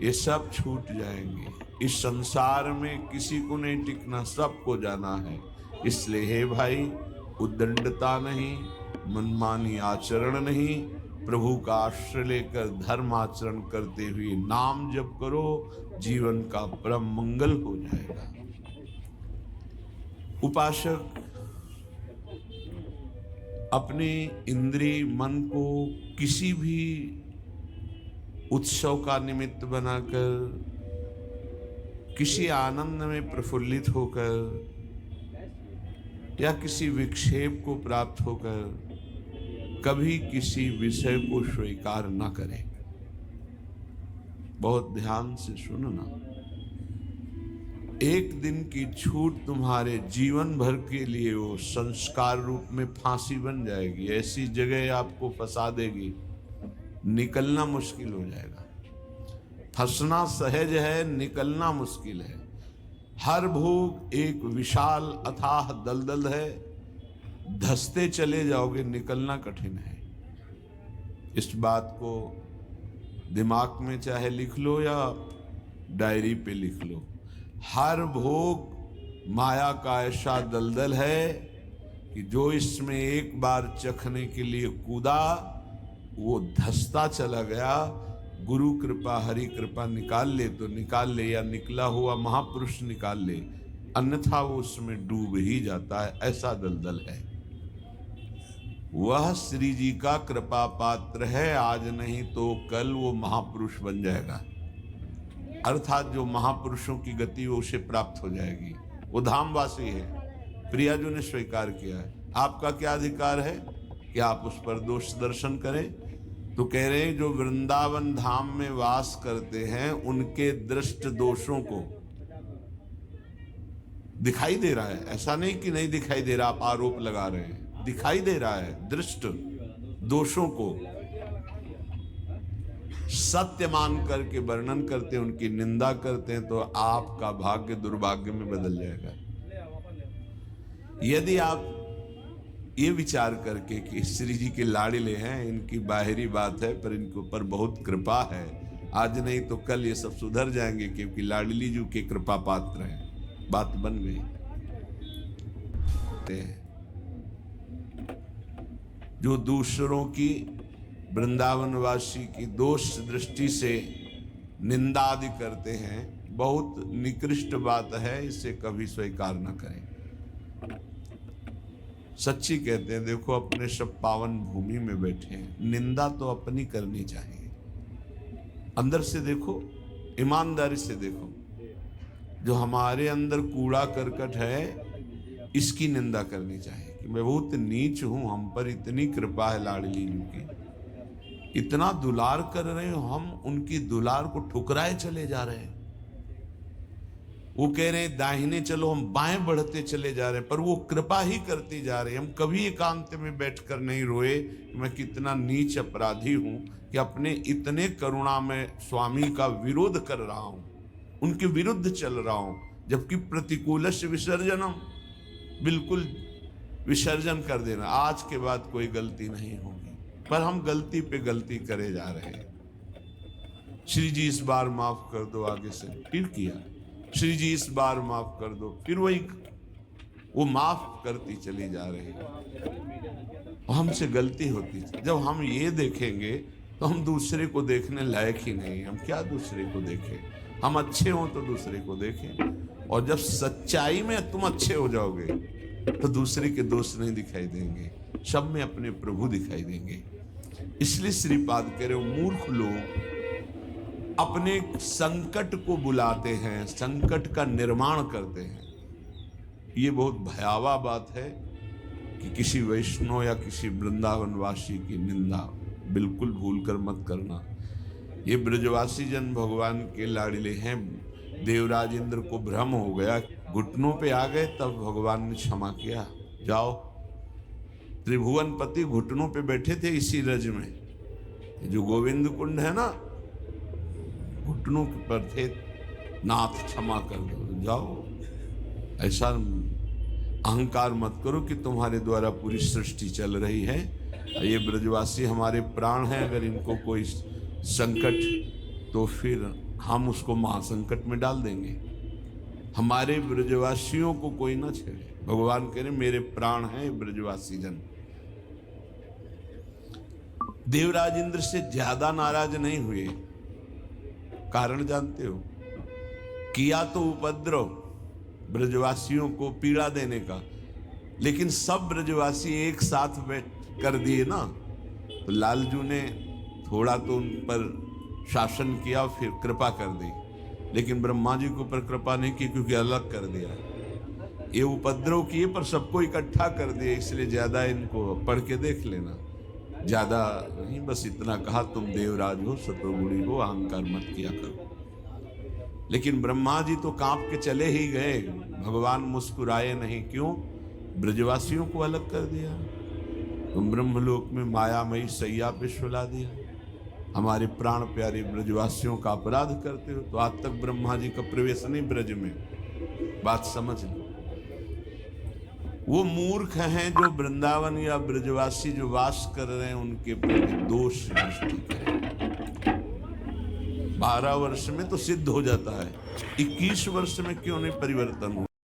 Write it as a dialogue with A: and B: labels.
A: ये सब छूट जाएंगे। इस संसार में किसी को नहीं टिकना, सबको जाना है। इसलिए हे भाई, उद्दंडता नहीं, मनमानी आचरण नहीं, प्रभु का आश्रय लेकर धर्म आचरण करते हुए नाम जप करो, जीवन का परम मंगल हो जाएगा। उपासक अपने इंद्रिय मन को किसी भी उत्सव का निमित्त बनाकर, किसी आनंद में प्रफुल्लित होकर या किसी विक्षेप को प्राप्त होकर कभी किसी विषय को स्वीकार न करें। बहुत ध्यान से सुनना। एक दिन की छूट तुम्हारे जीवन भर के लिए वो संस्कार रूप में फांसी बन जाएगी। ऐसी जगह आपको फंसा देगी, निकलना मुश्किल हो जाएगा। फंसना सहज है, निकलना मुश्किल है। हर भोग एक विशाल अथाह दलदल है, धंसते चले जाओगे, निकलना कठिन है। इस बात को दिमाग में चाहे लिख लो या डायरी पे लिख लो। हर भोग माया का ऐसा दलदल है कि जो इसमें एक बार चखने के लिए कूदा वो धंसता चला गया। गुरु कृपा हरि कृपा निकाल ले तो निकाल ले, या निकला हुआ महापुरुष निकाल ले, अन्यथा वो उसमें डूब ही जाता है। ऐसा दलदल है। वह श्री जी का कृपा पात्र है, आज नहीं तो कल वो महापुरुष बन जाएगा। अर्थात जो महापुरुषों की गति वो उसे प्राप्त हो जाएगी। वो धामवासी है, प्रियाजू ने स्वीकार किया है। आपका क्या अधिकार है कि आप उस पर दोष दर्शन करें? तो कह रहे हैं जो वृंदावन धाम में वास करते हैं उनके दृष्ट दोषों को दिखाई दे रहा है। ऐसा नहीं कि नहीं दिखाई दे रहा, आप आरोप लगा रहे हैं, दिखाई दे रहा है। दृष्ट दोषों को सत्य मान करके वर्णन करते हैं, उनकी निंदा करते हैं, तो आपका भाग्य दुर्भाग्य में बदल जाएगा। यदि आप ये विचार करके कि श्री जी के लाड़िले हैं, इनकी बाहरी बात है पर इनके ऊपर बहुत कृपा है, आज नहीं तो कल ये सब सुधर जाएंगे क्योंकि लाडली जी के कृपा पात्र हैं, बात बन गई। जो दूसरों की, वृंदावनवासी की दोष दृष्टि से निंदा आदि करते हैं, बहुत निकृष्ट बात है, इसे कभी स्वीकार न करें। सच्ची कहते हैं, देखो अपने सब पावन भूमि में बैठे हैं, निंदा तो अपनी करनी चाहिए। अंदर से देखो, ईमानदारी से देखो, जो हमारे अंदर कूड़ा करकट है इसकी निंदा करनी चाहिए कि मैं बहुत नीच हूं, हम पर इतनी कृपा है लाडली जी की, इतना दुलार कर रहे हो, हम उनकी दुलार को ठुकराए चले जा रहे हैं। वो कह रहे हैं दाहिने चलो, हम बाएं बढ़ते चले जा रहे हैं, पर वो कृपा ही करती जा रही है। हम कभी एकांत में बैठकर नहीं रोए कि मैं कितना नीच अपराधी हूं कि अपने इतने करुणा में स्वामी का विरोध कर रहा हूं, उनके विरुद्ध चल रहा हूं, जबकि प्रतिकूलस्य विसर्जनम, बिल्कुल विसर्जन कर देना, आज के बाद कोई गलती नहीं होगी। पर हम गलती पे गलती करे जा रहे हैं। श्री जी इस बार माफ कर दो, आगे से फिर किया, श्री जी इस बार माफ कर दो, फिर वही वो माफ करती चली जा रही है। हमसे गलती होती। जब हम ये देखेंगे तो हम दूसरे को देखने लायक ही नहीं। हम क्या दूसरे को देखें? हम अच्छे हों तो दूसरे को देखें, और जब सच्चाई में तुम अच्छे हो जाओगे तो दूसरे के दोष नहीं दिखाई देंगे, सब में अपने प्रभु दिखाई देंगे। इसलिए श्रीपाद कह रहे हो, मूर्ख लोग अपने संकट को बुलाते हैं, संकट का निर्माण करते हैं। ये बहुत भयावह बात है कि किसी वैष्णव या किसी वृंदावनवासी की निंदा बिल्कुल भूलकर मत करना। ये ब्रजवासी जन भगवान के लाडले हैं। देवराज इंद्र को भ्रम हो गया, घुटनों पे आ गए, तब भगवान ने क्षमा किया। जाओ, त्रिभुवनपति घुटनों पे बैठे थे इसी रज में। जो गोविंद कुंड है ना, घुटनों पर थे, नाथ क्षमा कर दो, जाओ। ऐसा अहंकार मत करो कि तुम्हारे द्वारा पूरी सृष्टि चल रही है। ये ब्रजवासी हमारे प्राण हैं, अगर इनको कोई संकट तो फिर हम उसको महासंकट में डाल देंगे। हमारे ब्रजवासियों को कोई ना छेड़े। भगवान कह रहे मेरे प्राण हैं ब्रजवासी जन। देवराज इंद्र से ज्यादा नाराज नहीं हुए। कारण जानते हो? किया तो उपद्रव ब्रजवासियों को पीड़ा देने का, लेकिन सब ब्रजवासी एक साथ बैठ कर दिए ना, तो लालजू ने थोड़ा तो उन पर शासन किया, फिर कृपा कर दी। लेकिन ब्रह्मा जी के ऊपर कृपा नहीं की, क्योंकि अलग कर दिया। ये उपद्रव किए पर सबको इकट्ठा कर दिए, इसलिए ज्यादा इनको पढ़ के देख लेना। ज्यादा नहीं, बस इतना कहा तुम देवराज हो, सतोगुणी हो, अहंकार मत किया करो। लेकिन ब्रह्मा जी तो कांप के चले ही गए। भगवान मुस्कुराए नहीं। क्यों? ब्रजवासियों को अलग कर दिया। तुम ब्रह्मलोक में मायामयी सैया पे सुला दिया, हमारे प्राण प्यारे ब्रजवासियों का अपराध करते हो। तो आज तक ब्रह्मा जी का प्रवेश नहीं ब्रज में। बात समझ लो। वो मूर्ख हैं जो वृंदावन या ब्रजवासी जो वास कर रहे हैं उनके प्रति दोष दृष्टि करें। 12 वर्ष में तो सिद्ध हो जाता है, 21 वर्ष में क्यों नहीं परिवर्तन हो?